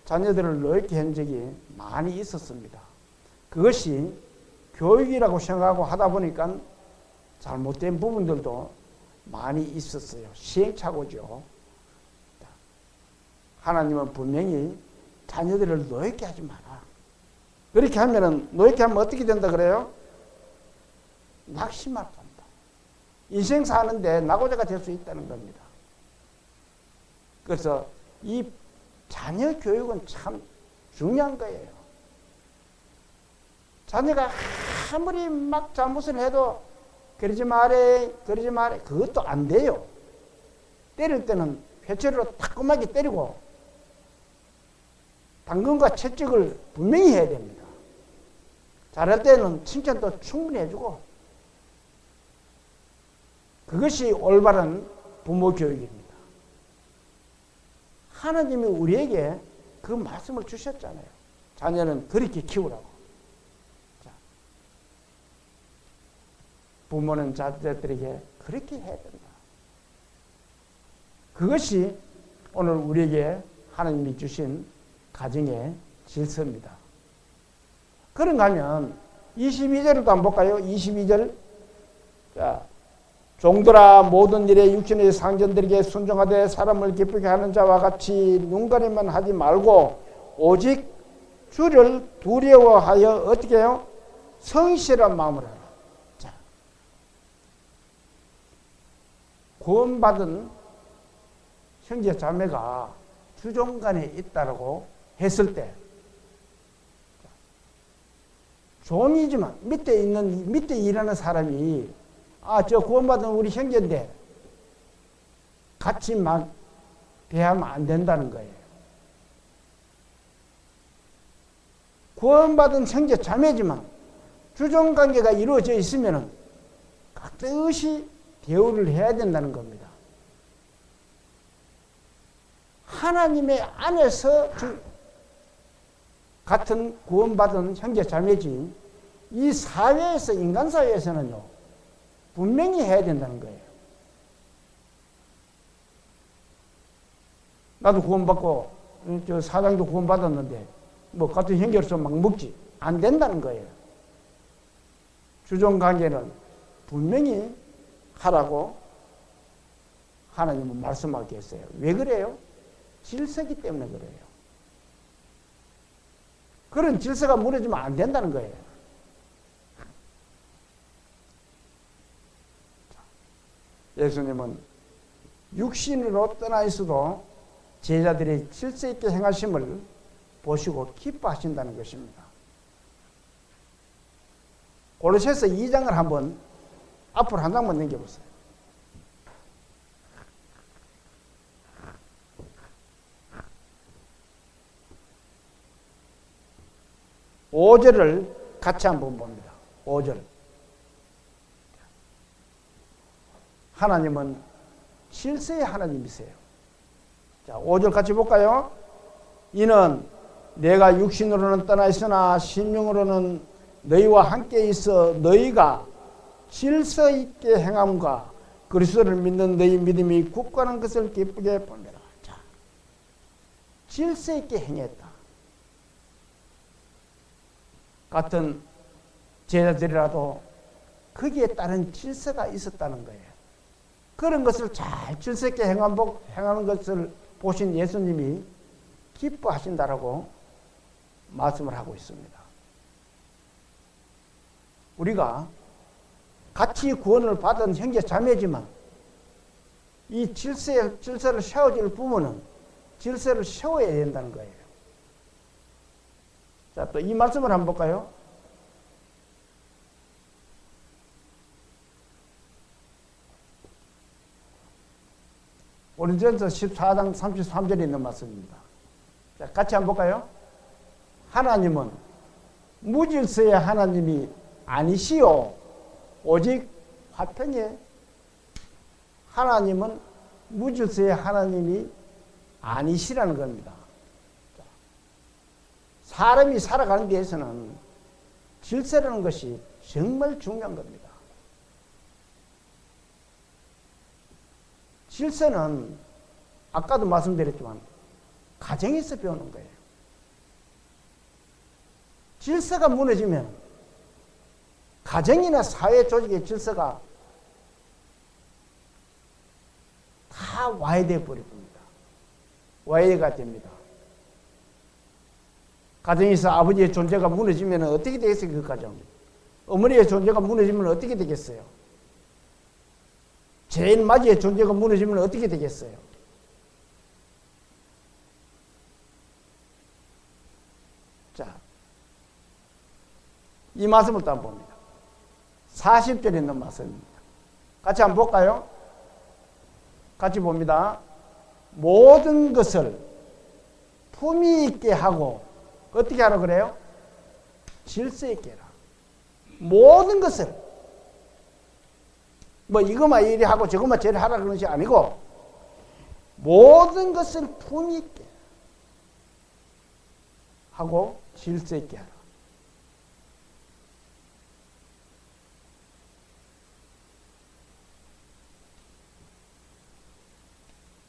자녀들을 노엽게 한 적이 많이 있었습니다. 그것이 교육이라고 생각하고 하다 보니까 잘못된 부분들도 많이 있었어요. 시행착오죠. 하나님은 분명히 자녀들을 노엽게 하지 마라. 그렇게 하면은, 노엽게 하면 어떻게 된다 그래요? 낙심할 겁니다. 인생 사는데 낙오자가 될 수 있다는 겁니다. 그래서 이 자녀 교육은 참 중요한 거예요. 자녀가 아무리 막 잘못을 해도 그러지 말해, 그러지 말해. 그것도 안 돼요. 때릴 때는 회초리로 따끔하게 때리고 당근과 채찍을 분명히 해야 됩니다. 잘할 때는 칭찬도 충분히 해주고 그것이 올바른 부모 교육입니다. 하나님이 우리에게 그 말씀을 주셨잖아요. 자녀는 그렇게 키우라고. 자, 부모는 자녀들에게 그렇게 해야 된다. 그것이 오늘 우리에게 하나님이 주신 가정의 질서입니다. 그런가 하면 22절도 한번 볼까요? 22절. 자, 종들아 모든 일에 육신의 상전들에게 순종하되 사람을 기쁘게 하는 자와 같이 눈가림만 하지 말고 오직 주를 두려워하여 어떻게 해요? 성실한 마음으로 하라. 자, 구원받은 형제 자매가 주종간에 있다라고 했을 때 종이지만 밑에 일하는 사람이 저 구원받은 우리 형제인데 같이 막 대하면 안 된다는 거예요. 구원받은 형제 자매지만 주종관계가 이루어져 있으면 같이 대우를 해야 된다는 겁니다. 하나님의 안에서 같은 구원받은 형제 자매지 이 사회에서, 인간 사회에서는요 분명히 해야 된다는 거예요. 나도 구원받고 저 사장도 구원받았는데 뭐 같은 형제로서 막 먹지 안 된다는 거예요. 주종관계는 분명히 하라고 하나님은 말씀하고 계세요. 왜 그래요? 질서기 때문에 그래요. 그런 질서가 무너지면 안 된다는 거예요. 예수님은 육신으로 떠나 있어도 제자들이 질서 있게 행하심을 보시고 기뻐하신다는 것입니다. 고로새서 2장을 한번 앞으로 한 장만 넘겨보세요. 5절을 같이 한번 봅니다. 5절. 하나님은 질서의 하나님이세요. 자, 5절 같이 볼까요? 이는 내가 육신으로는 떠나 있으나 심령으로는 너희와 함께 있어 너희가 질서 있게 행함과 그리스도를 믿는 너희 믿음이 굳건한 것을 기쁘게 보매라. 자, 질서 있게 행했다. 같은 제자들이라도 거기에 따른 질서가 있었다는 거예요. 그런 것을 잘 질서 있게 행하는 것을 보신 예수님이 기뻐하신다라고 말씀을 하고 있습니다. 우리가 같이 구원을 받은 형제 자매지만 이 질서를 세워줄 부모는 질서를 세워야 된다는 거예요. 자, 또 이 말씀을 한번 볼까요? 고린도전서 14장 33절에 있는 말씀입니다. 자, 같이 한번 볼까요? 하나님은 무질서의 하나님이 아니시오. 오직 화평의 하나님은 무질서의 하나님이 아니시라는 겁니다. 사람이 살아가는 데에서는 질서라는 것이 정말 중요한 겁니다. 질서는 아까도 말씀드렸지만 가정에서 배우는 거예요. 질서가 무너지면 가정이나 사회 조직의 질서가 다 와해되어 버릴 겁니다. 와해가 됩니다. 가정에서 아버지의 존재가 무너지면 어떻게 되겠어요? 그 가정. 어머니의 존재가 무너지면 어떻게 되겠어요? 제일 맞이의 존재가 무너지면 어떻게 되겠어요? 자, 이 말씀을 또 한번 봅니다. 40절에 있는 말씀입니다. 같이 한번 볼까요? 같이 봅니다. 모든 것을 품위 있게 하고 어떻게 하라 그래요? 질서 있게 해라. 모든 것을 뭐 이것만 이리 하고 저것만 저리 하라 그런 것이 아니고 모든 것을 품위 있게 하고 질서 있게 하라.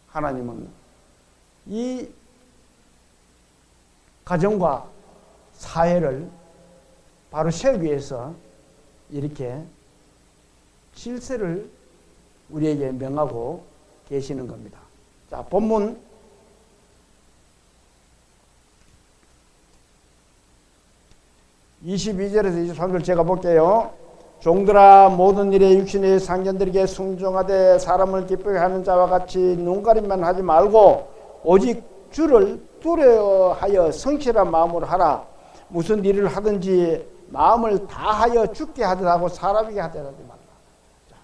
하나님은 이 가정과 사회를 바로 세우기 위해서 이렇게 질서를 우리에게 명하고 계시는 겁니다. 자, 본문 22절에서 23절 제가 볼게요. 종들아 모든 일에 육신의 상견들에게 순종하되 사람을 기쁘게 하는 자와 같이 눈가림만 하지 말고 오직 주를 두려워하여 성실한 마음으로 하라. 무슨 일을 하든지 마음을 다하여 죽게 하더라고 사람에게 하더라도 말라. 자,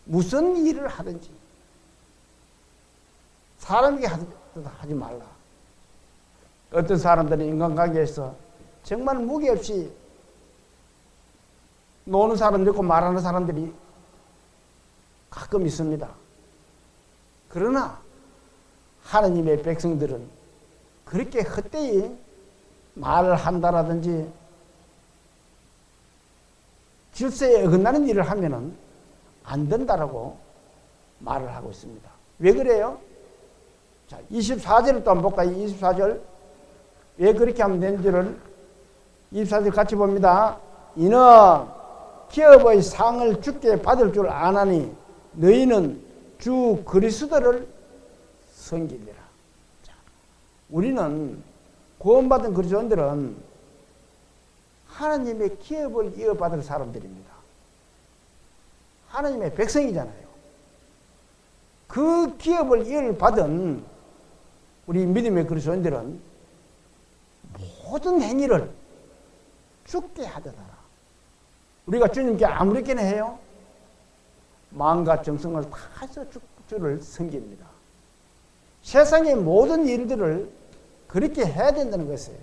무슨 일을 하든지 사람에게 하지 말라. 어떤 사람들은 인간관계에서 정말 무게 없이 노는 사람도 있고 말하는 사람들이 가끔 있습니다. 그러나 하나님의 백성들은 그렇게 헛되이 말을 한다라든지 질서에 어긋나는 일을 하면은 안 된다라고 말을 하고 있습니다. 왜 그래요? 자, 24절을 또 한번 볼까요? 24절. 왜 그렇게 하면 되는지를 24절 같이 봅니다. 이는 기업의 상을 주께 받을 줄 아나니 너희는 주 그리스도를 섬기리라. 자, 우리는 구원받은 그리스도인들은 하나님의 기업을 이어받을 사람들입니다. 하나님의 백성이잖아요. 그 기업을 이어받은 우리 믿음의 그리스도인들은 모든 행위를 주께 하더라. 우리가 주님께 아무렇게나 해요? 마음과 정성을 다해서 주를 섬깁니다. 세상의 모든 일들을 그렇게 해야 된다는 것이에요.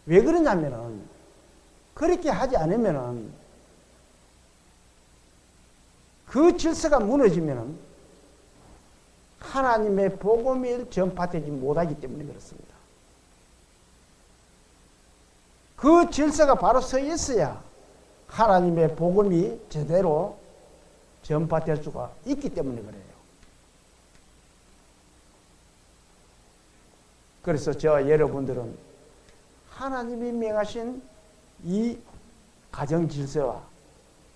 왜 그러냐면은 그렇게 하지 않으면은 그 질서가 무너지면은 하나님의 복음이 전파되지 못하기 때문에 그렇습니다. 그 질서가 바로 서 있어야 하나님의 복음이 제대로 전파될 수가 있기 때문에 그래요. 그래서 저와 여러분들은 하나님이 명하신 이 가정 질서와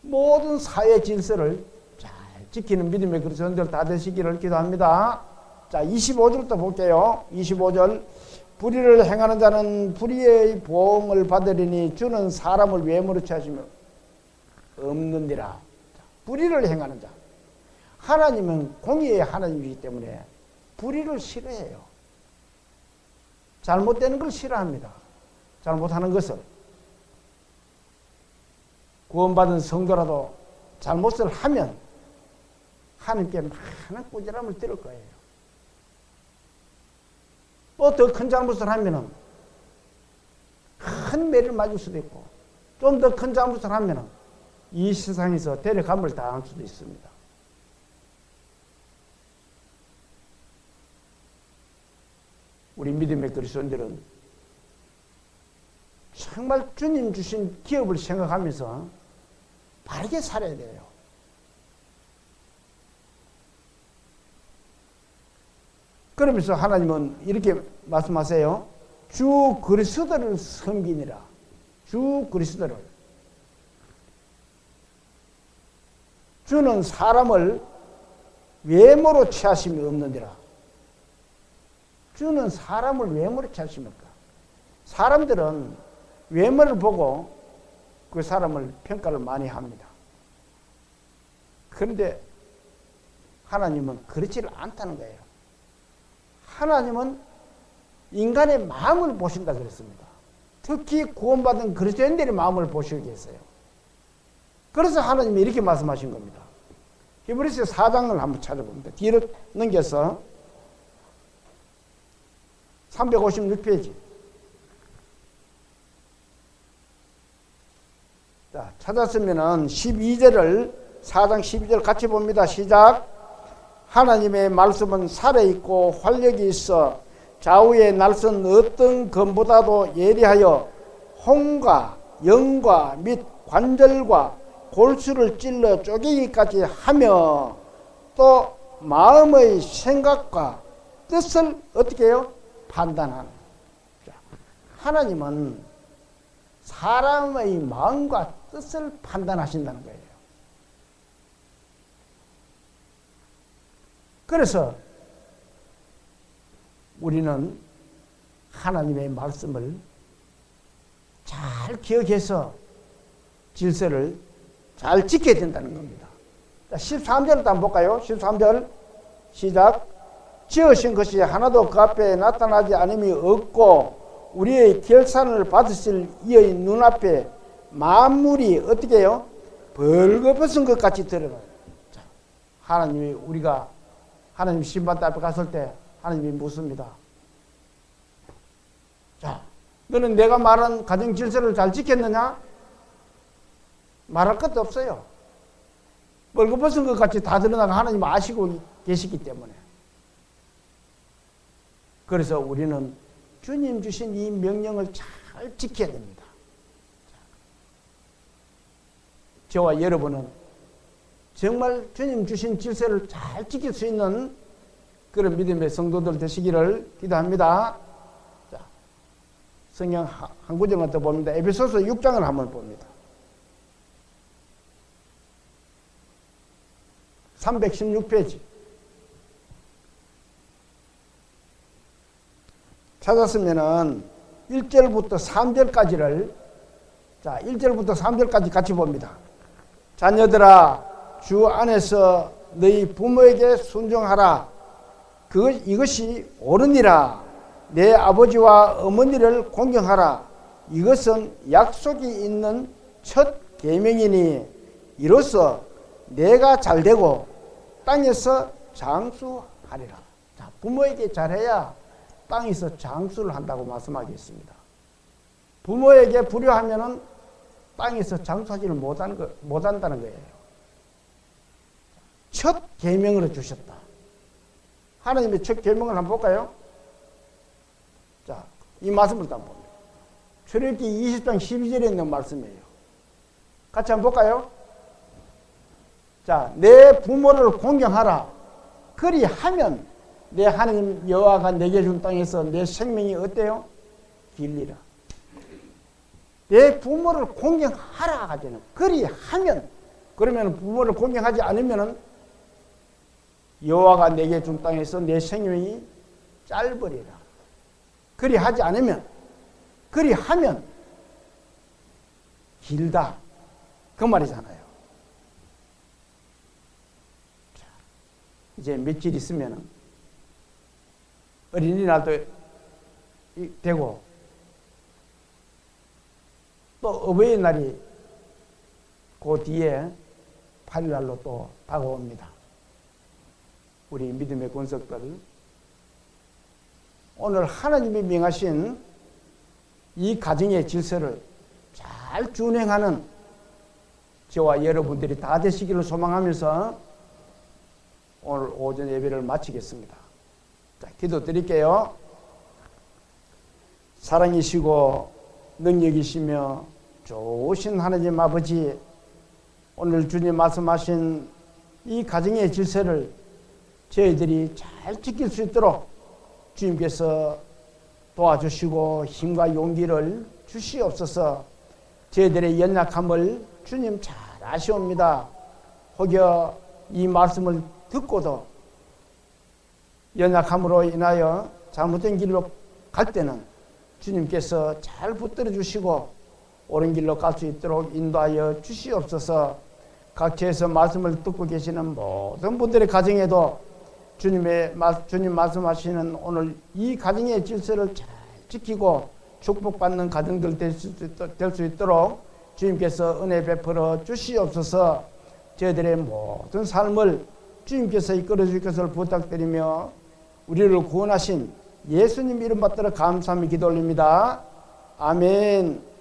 모든 사회 질서를 잘 지키는 믿음의 그리스도인들 다 되시기를 기도합니다. 자, 25절부터 볼게요. 25절. 불의를 행하는 자는 불의의 보응을 받으리니 주는 사람을 외모로 취하시며 없는디라. 불의를 행하는 자. 하나님은 공의의 하나님이기 때문에 불의를 싫어해요. 잘못되는 걸 싫어합니다. 잘못하는 것을. 구원받은 성도라도 잘못을 하면 하나님께 많은 꾸지람을 들을 거예요. 또 더 큰 잘못을 하면은 큰 매를 맞을 수도 있고, 좀 더 큰 잘못을 하면은 이 세상에서 데려감을 당할 수도 있습니다. 우리 믿음의 그리스도인들은 정말 주님 주신 기업을 생각하면서 바르게 살아야 돼요. 그러면서 하나님은 이렇게 말씀하세요. 주 그리스도를 섬기니라. 주 그리스도를. 주는 사람을 외모로 취하심이 없느니라. 주는 사람을 외모로 취하십니까? 사람들은 외모를 보고 그 사람을 평가를 많이 합니다. 그런데 하나님은 그렇지를 않다는 거예요. 하나님은 인간의 마음을 보신다 그랬습니다. 특히 구원받은 그리스도인들의 마음을 보시기 위해서요. 그래서 하나님이 이렇게 말씀하신 겁니다. 히브리서 4장을 한번 찾아봅니다. 뒤로 넘겨서 356페이지. 자, 찾았으면은 12절을 4장 12절 같이 봅니다. 시작. 하나님의 말씀은 살아있고 활력이 있어 좌우의 날선 어떤 검보다도 예리하여 혼과 영과 및 관절과 골수를 찔러 쪼개기까지 하며 또 마음의 생각과 뜻을 어떻게 해요? 판단하는. 하나님은 사람의 마음과 뜻을 판단하신다는 거예요. 그래서 우리는 하나님의 말씀을 잘 기억해서 질서를 잘 지켜야 된다는 겁니다. 13절을 한번 볼까요? 13절 시작. 지으신 것이 하나도 그 앞에 나타나지 않음이 없고 우리의 결산을 받으실 이의 눈앞에 만물이 어떻게 해요? 벌거벗은 것 같이 드러나요. 하나님이 우리가 하나님 심판대 앞에 갔을 때 하나님이 묻습니다. 자, 너는 내가 말한 가정 질서를 잘 지켰느냐? 말할 것도 없어요. 벌거벗은 것 같이 다 드러나고 하나님 아시고 계시기 때문에. 그래서 우리는 주님 주신 이 명령을 잘 지켜야 됩니다. 저와 여러분은 정말 주님 주신 질서를 잘 지킬 수 있는 그런 믿음의 성도들 되시기를 기도합니다. 자, 성경 한 구절만 더 봅니다. 에베소서 6장을 한번 봅니다. 316페이지. 찾았으면은 1절부터 3절까지를, 자, 1절부터 3절까지 같이 봅니다. 자녀들아, 주 안에서 너희 부모에게 순종하라. 이것이 옳으니라. 내 아버지와 어머니를 공경하라. 이것은 약속이 있는 첫 계명이니 이로써 내가 잘되고 땅에서 장수하리라. 자, 부모에게 잘해야 땅에서 장수를 한다고 말씀하겠습니다. 부모에게 불효하면은 땅에서 장수하지를 못한다는 거예요. 첫 계명으로 주셨다. 하나님의 첫 계명을 한번 볼까요? 자, 이 말씀을 한번 봅니다. 출애굽기 20장 12절에 있는 말씀이에요. 같이 한번 볼까요? 자, 내 부모를 공경하라. 그리하면 내 하나님 여호와가 내게 준 땅에서 내 생명이 어때요? 길리라. 내 부모를 공경하라 하잖아요. 그리하면 그러면 부모를 공경하지 않으면 여호와가 내게 준 땅에서 내 생명이 짧으리라. 그리하지 않으면, 그리하면 길다. 그 말이잖아요. 자, 이제 며칠 있으면 어린이날도 되고 또 어버이날이 그 뒤에 8일날로 또 다가옵니다. 우리 믿음의 권석들, 오늘 하나님이 명하신 이 가정의 질서를 잘 준행하는 저와 여러분들이 다 되시기를 소망하면서 오늘 오전 예배를 마치겠습니다. 자, 기도 드릴게요. 사랑이시고 능력이시며 좋으신 하나님 아버지, 오늘 주님 말씀하신 이 가정의 질서를 저희들이 잘 지킬 수 있도록 주님께서 도와주시고 힘과 용기를 주시옵소서. 저희들의 연약함을 주님 잘 아시옵니다. 혹여 이 말씀을 듣고도 연약함으로 인하여 잘못된 길로 갈 때는 주님께서 잘 붙들어 주시고 옳은 길로 갈 수 있도록 인도하여 주시옵소서. 각처에서 말씀을 듣고 계시는 모든 분들의 가정에도 주님 말씀하시는 오늘 이 가정의 질서를 잘 지키고 축복받는 가정들 될 수 있도록 주님께서 은혜 베풀어 주시옵소서. 저희들의 모든 삶을 주님께서 이끌어 주실 것을 부탁드리며 우리를 구원하신 예수님 이름 받들어 감사하며 기도 올립니다. 아멘.